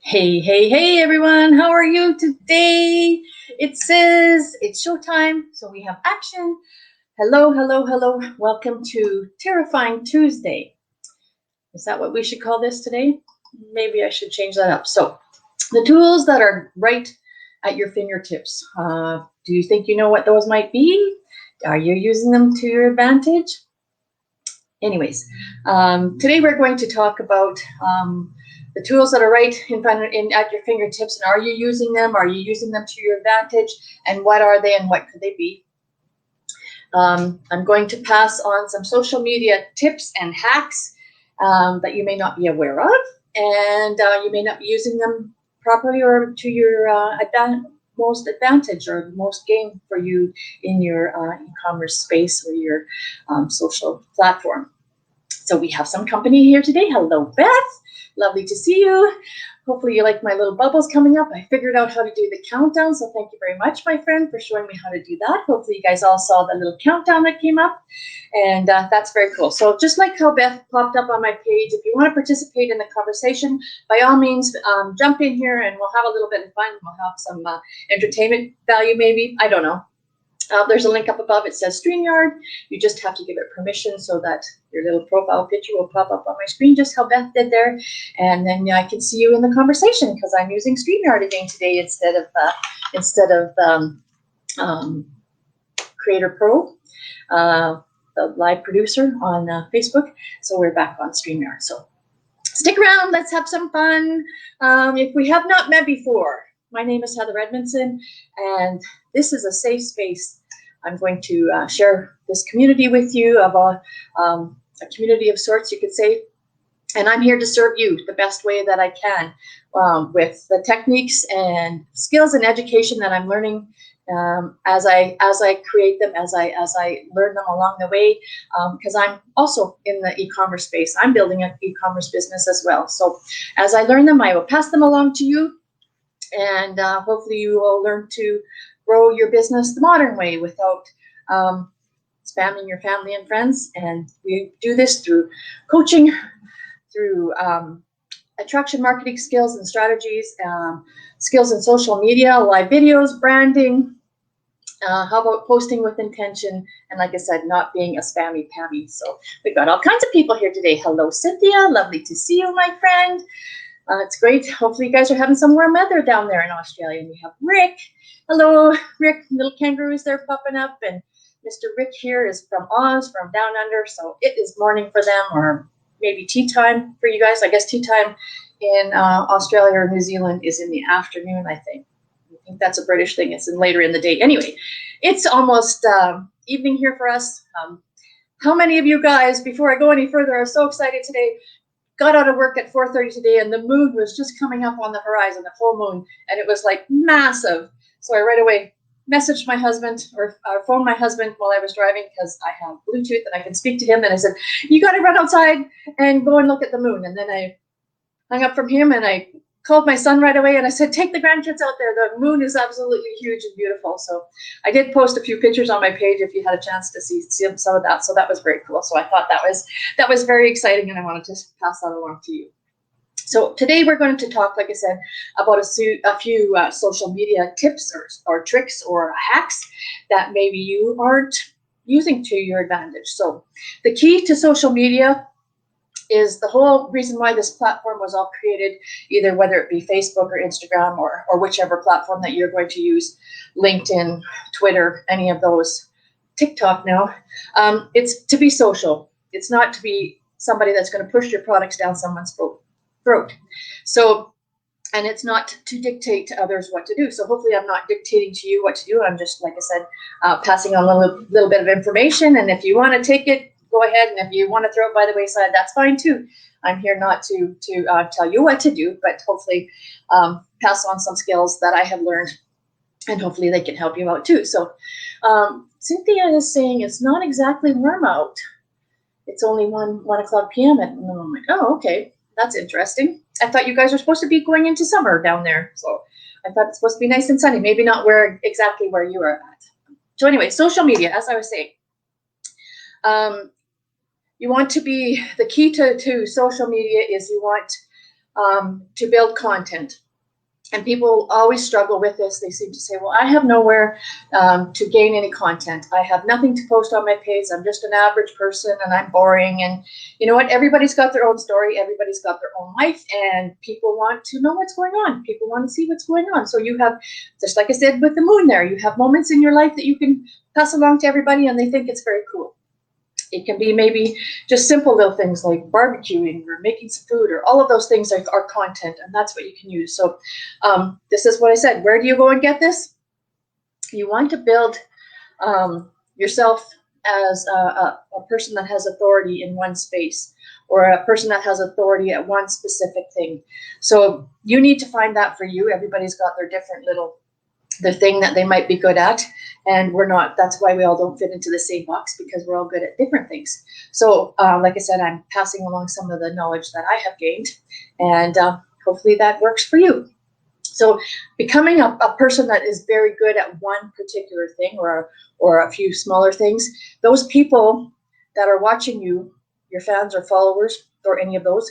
Hey, hey, hey, everyone. How are you today? It says it's showtime, so we have action. Hello, hello, hello. Welcome to Terrifying Tuesday. Is that what we should call this today? Maybe I should change that up. So, the tools that are right at your fingertips. Do you think you know what those might be? Are you using them to your advantage? Anyways, today we're going to talk about the tools that are right at your fingertips, and are you using them? Are you using them to your advantage? And what are they, and what could they be? I'm going to pass on some social media tips and hacks that you may not be aware of, and you may not be using them properly or to your most advantage or most gain for you in your e-commerce space or your social platform. So we have some company here today. Hello, Beth. Lovely to see you. Hopefully you like my little bubbles coming up. I figured out how to do the countdown, so thank you very much, my friend, for showing me how to do that. Hopefully you guys all saw the little countdown that came up, and that's very cool. So just like how Beth popped up on my page, if you want to participate in the conversation, by all means, jump in here and we'll have a little bit of fun. We'll have some entertainment value maybe. I don't know. There's a link up above. It says StreamYard. You just have to give it permission so that your little profile picture will pop up on my screen, just how Beth did there. And then I can see you in the conversation because I'm using StreamYard again today instead of Creator Pro, the live producer on Facebook. So we're back on StreamYard. So stick around. Let's have some fun. If we have not met before, my name is Heather Edmondson, and this is a safe space. I'm going to share this community with you of a community of sorts, you could say, and I'm here to serve you the best way that I can with the techniques and skills and education that I'm learning as I create them, as I learn them along the way, because I'm also in the e-commerce space. I'm building an e-commerce business as well. So as I learn them, I will pass them along to you, and hopefully you will learn to grow your business the modern way without spamming your family and friends. And we do this through coaching, through attraction marketing skills and strategies, skills in social media, live videos, branding. How about posting with intention? And like I said, not being a spammy pammy. So we've got all kinds of people here today. Hello, Cynthia. Lovely to see you, my friend. It's great. Hopefully you guys are having some warm weather down there in Australia. And we have Rick. Hello, Rick. Little kangaroos there popping up. And Mr. Rick here is from Oz, from down under. So it is morning for them, or maybe tea time for you guys. I guess tea time in Australia or New Zealand is in the afternoon, I think. I think that's a British thing. It's later in the day. Anyway, it's almost evening here for us. How many of you guys, before I go any further, are so excited today? Got out of work at 4:30 today, and the moon was just coming up on the horizon, the full moon, and it was like massive. So I right away messaged my husband, or phoned my husband while I was driving, because I have Bluetooth and I can speak to him, and I said, you got to run outside and go and look at the moon. And then I hung up from him and I called my son right away and I said, take the grandkids out there. The moon is absolutely huge and beautiful. So I did post a few pictures on my page if you had a chance to see some of that. So that was very cool. So I thought that was very exciting, and I wanted to pass that along to you. So today we're going to talk, like I said, about a few social media tips or tricks or hacks that maybe you aren't using to your advantage. So the key to social media is the whole reason why this platform was all created, either whether it be Facebook or Instagram or whichever platform that you're going to use, LinkedIn, Twitter, any of those, TikTok now. It's to be social. It's not to be somebody that's going to push your products down someone's throat. So, and it's not to dictate to others what to do. So hopefully I'm not dictating to you what to do. I'm just, like I said, passing on a little bit of information. And if you want to take it, go ahead, and if you want to throw it by the wayside, that's fine too. I'm here not to tell you what to do, but hopefully pass on some skills that I have learned, and hopefully they can help you out too. So Cynthia is saying it's not exactly warm out. It's only 1 o'clock p.m. And I'm like, oh, okay, that's interesting. I thought you guys were supposed to be going into summer down there. So I thought it's supposed to be nice and sunny, maybe not exactly where you are at. So anyway, social media, as I was saying. You want to be, the key to social media is you want to build content. And people always struggle with this. They seem to say, well, I have nowhere to gain any content. I have nothing to post on my page. I'm just an average person and I'm boring. And you know what? Everybody's got their own story. Everybody's got their own life. And people want to know what's going on. People want to see what's going on. So you have, just like I said with the moon there, you have moments in your life that you can pass along to everybody and they think it's very cool. It can be maybe just simple little things like barbecuing or making some food, or all of those things are content, and that's what you can use. So this is what I said. Where do you go and get this? You want to build yourself as a person that has authority in one space, or a person that has authority at one specific thing. So you need to find that for you. Everybody's got their different little the thing that they might be good at, and we're not. That's why we all don't fit into the same box, because we're all good at different things. So like I said, I'm passing along some of the knowledge that I have gained, and hopefully that works for you. So becoming a person that is very good at one particular thing, or a few smaller things, those people that are watching you, your fans or followers or any of those,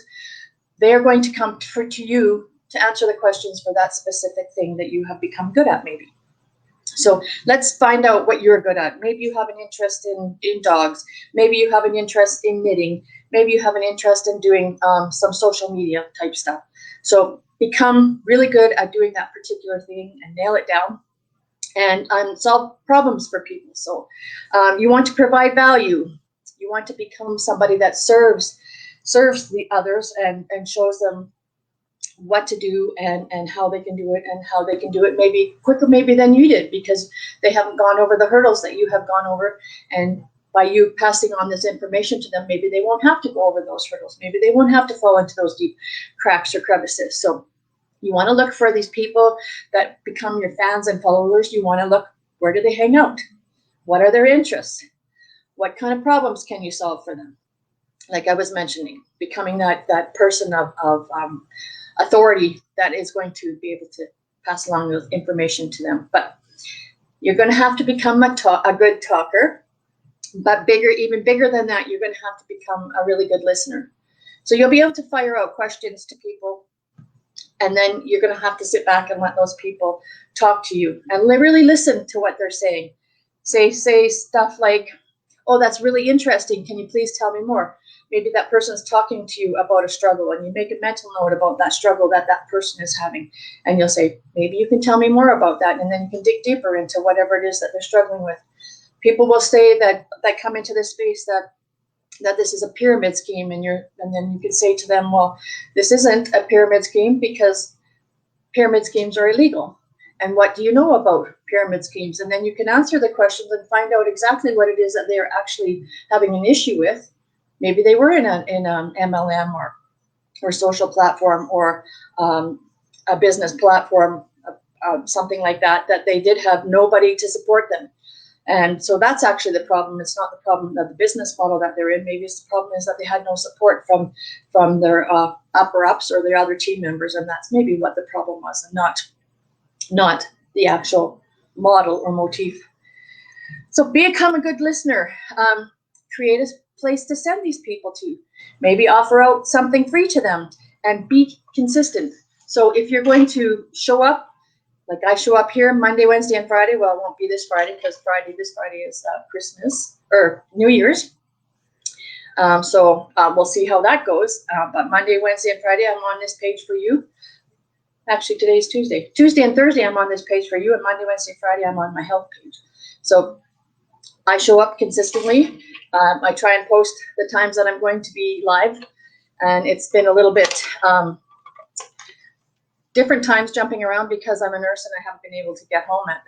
they are going to come to you to answer the questions for that specific thing that you have become good at maybe. So let's find out what you're good at. Maybe you have an interest in dogs. Maybe you have an interest in knitting. Maybe you have an interest in doing some social media type stuff. So become really good at doing that particular thing and nail it down and solve problems for people. So you want to provide value. You want to become somebody that serves the others and shows them what to do and how they can do it, and how they can do it maybe quicker maybe than you did, because they haven't gone over the hurdles that you have gone over. And by you passing on this information to them, maybe they won't have to go over those hurdles. Maybe they won't have to fall into those deep cracks or crevices. So you want to look for these people that become your fans and followers. You want to look, where do they hang out? What are their interests? What kind of problems can you solve for them? Like I was mentioning, becoming that person of authority that is going to be able to pass along the information to them. But you're going to have to become a good talker, but even bigger than that, you're going to have to become a really good listener. So you'll be able to fire out questions to people, and then you're going to have to sit back and let those people talk to you and really listen to what they're saying. Say stuff like, oh, that's really interesting. Can you please tell me more? Maybe that person's talking to you about a struggle, and you make a mental note about that struggle that person is having. And you'll say, maybe you can tell me more about that. And then you can dig deeper into whatever it is that they're struggling with. People will say that come into this space that this is a pyramid scheme, and then you can say to them, well, this isn't a pyramid scheme because pyramid schemes are illegal. And what do you know about pyramid schemes? And then you can answer the questions and find out exactly what it is that they're actually having an issue with. Maybe they were in an MLM or social platform, or a business platform, something like that they did have nobody to support them. And so that's actually the problem. It's not the problem of the business model that they're in. Maybe it's the problem is that they had no support from their upper ups or their other team members. And that's maybe what the problem was, and not the actual model or motif. So become a good listener. Create a place to send these people to. Maybe offer out something free to them, and be consistent. So if you're going to show up, like I show up here Monday, Wednesday, and Friday. Well, it won't be this Friday, because this Friday is Christmas or New Year's. So we'll see how that goes. But Monday, Wednesday, and Friday, I'm on this page for you. Actually, today's Tuesday. Tuesday and Thursday, I'm on this page for you. And Monday, Wednesday, Friday, I'm on my health page. So I show up consistently. I try and post the times that I'm going to be live. And it's been a little bit different times jumping around, because I'm a nurse and I haven't been able to get home at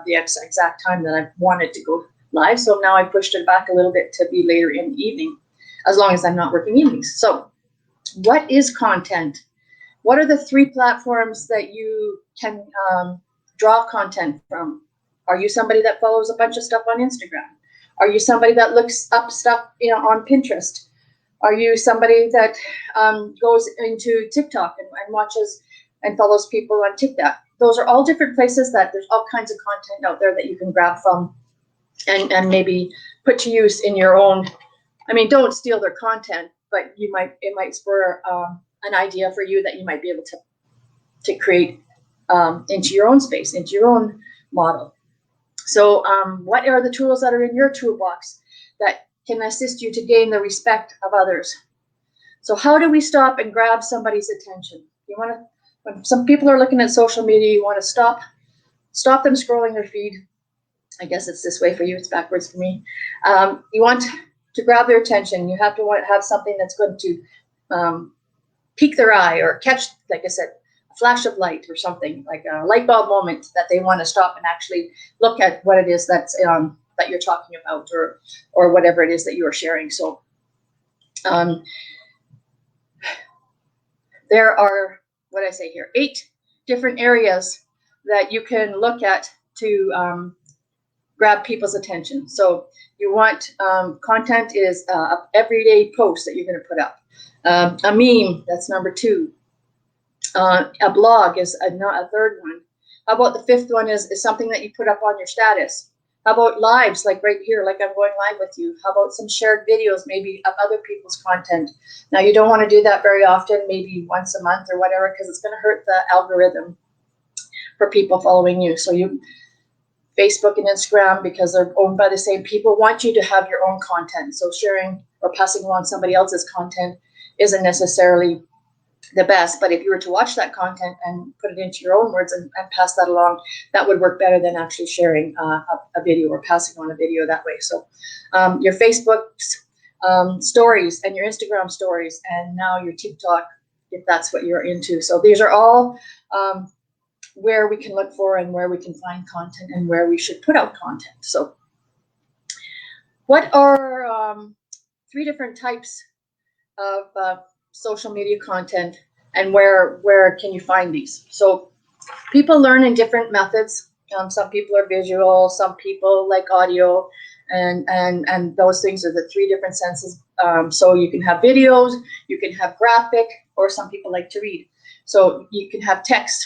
the exact time that I wanted to go live. So now I pushed it back a little bit to be later in the evening, as long as I'm not working evenings. So what is content? What are the 3 platforms that you can draw content from? Are you somebody that follows a bunch of stuff on Instagram? Are you somebody that looks up stuff on Pinterest? Are you somebody that goes into TikTok and watches and follows people on TikTok? Those are all different places that there's all kinds of content out there that you can grab from and maybe put to use in your own. I mean, don't steal their content, but it might spur an idea for you that you might be able to create into your own space, into your own model. So what are the tools that are in your toolbox that can assist you to gain the respect of others? So how do we stop and grab somebody's attention? You want to, when some people are looking at social media, you want to stop them scrolling their feed. I guess it's this way for you, it's backwards for me. You want to grab their attention. You have to have something that's going to pique their eye or catch, like I said, a flash of light or something, like a light bulb moment that they want to stop and actually look at what it is that's that you're talking about, or whatever it is that you are sharing. So there are, what I say here, 8 different areas that you can look at to grab people's attention. So you want content is an everyday post that you're going to put up. A meme, that's number 2. A blog is a 3rd one. How about the 5th one is something that you put up on your status? How about lives, like right here, like I'm going live with you? How about some shared videos, maybe of other people's content? Now, you don't want to do that very often, maybe once a month or whatever, because it's going to hurt the algorithm for people following you. So Facebook and Instagram, because they're owned by the same people, want you to have your own content. So sharing or passing along somebody else's content isn't necessarily the best, but if you were to watch that content and put it into your own words and pass that along, that would work better than actually sharing a video or passing on a video that way. So your Facebook's stories and your Instagram stories, and now your TikTok, if that's what you're into. So these are all where we can look for and where we can find content and where we should put out content. So what are 3 different types of social media content, and where can you find these? So people learn in different methods. Some people are visual, some people like audio, and those things are the 3 different senses. So you can have videos, you can have graphic, or some people like to read. So you can have text.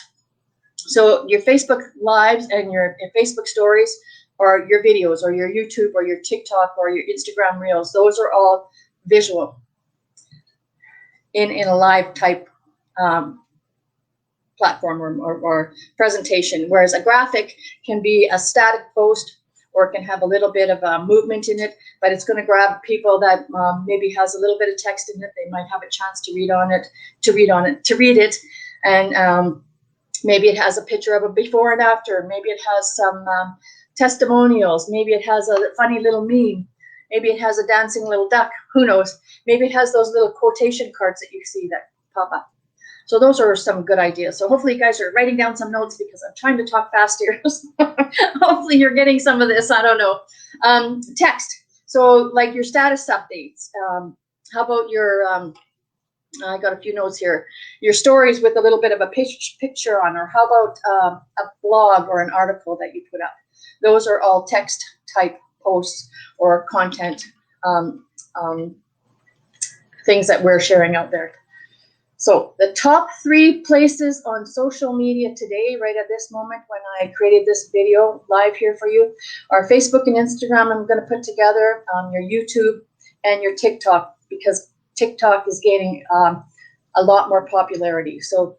So your Facebook lives and your Facebook stories, or your videos, or your YouTube, or your TikTok, or your Instagram reels, those are all visual in a live type platform or presentation, whereas a graphic can be a static post, or it can have a little bit of a movement in it, but it's going to grab people that maybe has a little bit of text in it. They might have a chance to read it, and maybe it has a picture of a before and after. Maybe it has some testimonials. Maybe it has a funny little meme. Maybe it has a dancing little duck. Who knows? Maybe it has those little quotation cards that you see that pop up. So those are some good ideas. So hopefully you guys are writing down some notes, because I'm trying to talk fast here. Hopefully you're getting some of this. I don't know. Text. So like your status updates. How about your, I got a few notes here. Your stories with a little bit of a picture on, or how about a blog or an article that you put up? Those are all text type posts or content things that we're sharing out there. So the top 3 places on social media today, right at this moment when I created this video live here for you, are Facebook and Instagram. I'm going to put together your YouTube and your TikTok, because TikTok is gaining a lot more popularity. So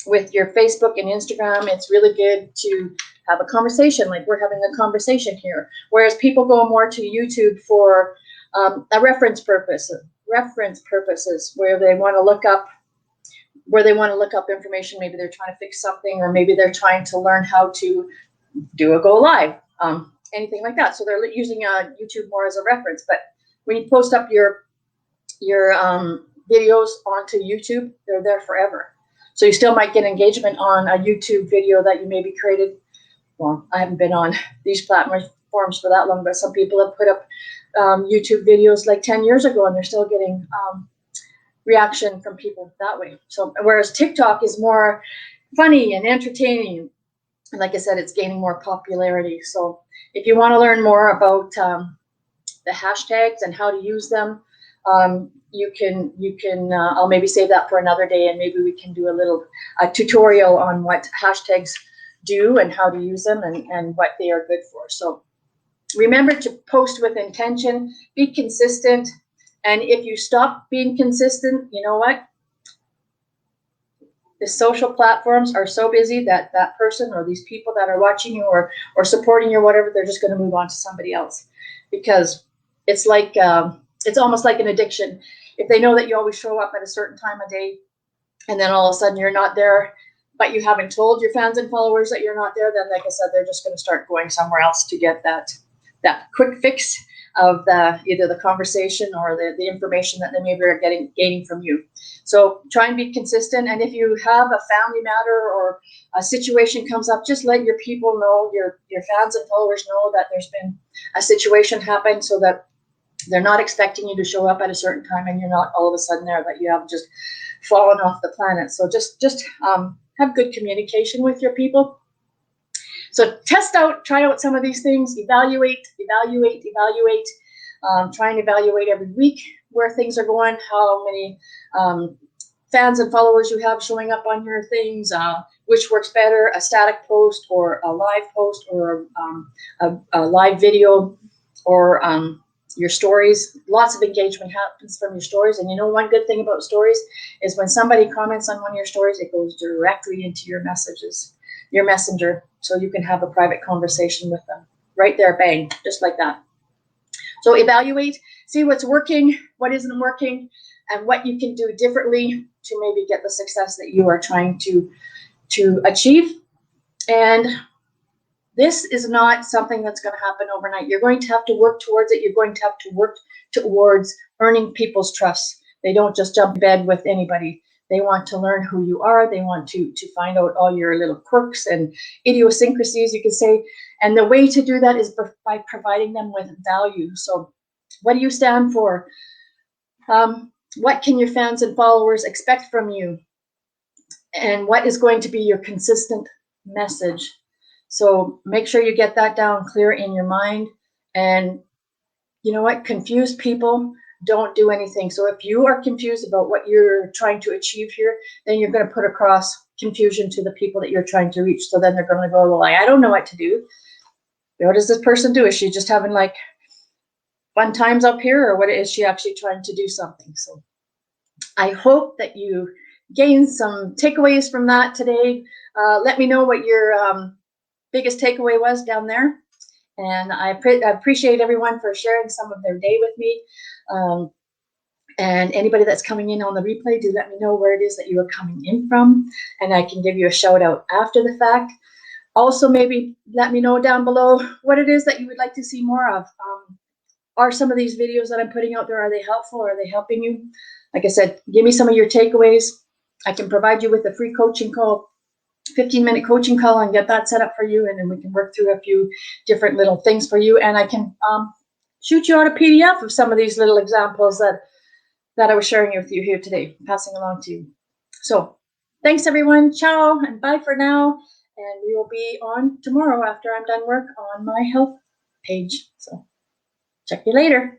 with your Facebook and Instagram, it's really good to have a conversation, like we're having a conversation here. Whereas people go more to YouTube for a reference purposes, where they want to look up information. Maybe they're trying to fix something, or maybe they're trying to learn how to do a go live, anything like that. So they're using YouTube more as a reference. But when you post up your videos onto YouTube, they're there forever. So you still might get engagement on a YouTube video that you maybe created. Well, I haven't been on these platforms for that long, but some people have put up YouTube videos like 10 years ago, and they're still getting reaction from people that way. So whereas TikTok is more funny and entertaining, and like I said, it's gaining more popularity. So if you want to learn more about the hashtags and how to use them, you can I'll maybe save that for another day, and maybe we can do a little tutorial on what hashtags do and how to use them and what they are good for. So remember to post with intention, be consistent, and if you stop being consistent, you know what? the social platforms are so busy that that person or these people that are watching you or supporting you or whatever, they're just going to move on to somebody else, because it's like it's almost like an addiction. If they know that you always show up at a certain time of day, and then all of a sudden you're not there, but you haven't told your fans and followers that you're not there, then like I said, they're just going to start going somewhere else to get that quick fix of either the conversation or the information that they maybe are gaining from you. So try and be consistent. And if you have a family matter or a situation comes up, just let your people know, your fans and followers know that there's been a situation happen, so that they're not expecting you to show up at a certain time and you're not all of a sudden there, that you have just fallen off the planet. So just have good communication with your people. So try out some of these things, evaluate. Try and evaluate every week where things are going, how many fans and followers you have showing up on your things, which works better, a static post or a live post, or a live video, or your stories. Lots of engagement happens from your stories. And you know, one good thing about stories is when somebody comments on one of your stories, it goes directly into your messages, your messenger, so you can have a private conversation with them right there, bang, just like that. So evaluate, see what's working, what isn't working, and what you can do differently to maybe get the success that you are trying to achieve. And this is not something that's going to happen overnight. You're going to have to work towards it. You're going to have to work towards earning people's trust. They don't just jump in bed with anybody. They want to learn who you are. They want to find out all your little quirks and idiosyncrasies, you could say. And the way to do that is by providing them with value. So what do you stand for? What can your fans and followers expect from you? And what is going to be your consistent message? So make sure you get that down clear in your mind. And you know what? Confused people don't do anything. So if you are confused about what you're trying to achieve here, then you're going to put across confusion to the people that you're trying to reach. So then they're going to go, well, I don't know what to do. What does this person do? Is she just having like fun times up here, or what is she actually trying to do something? So I hope that you gain some takeaways from that today. Let me know what your biggest takeaway was down there. And I appreciate everyone for sharing some of their day with me. And anybody that's coming in on the replay, do let me know where it is that you are coming in from, and I can give you a shout out after the fact. Also, maybe let me know down below what it is that you would like to see more of. Are some of these videos that I'm putting out there, are they helpful? Are they helping you? Like I said, give me some of your takeaways. I can provide you with a free coaching call, 15-minute coaching call, and get that set up for you. And then we can work through a few different little things for you. And I can shoot you out a PDF of some of these little examples that I was sharing with you here today, passing along to you. So thanks, everyone. Ciao and bye for now. And we will be on tomorrow after I'm done work on my health page. So check you later.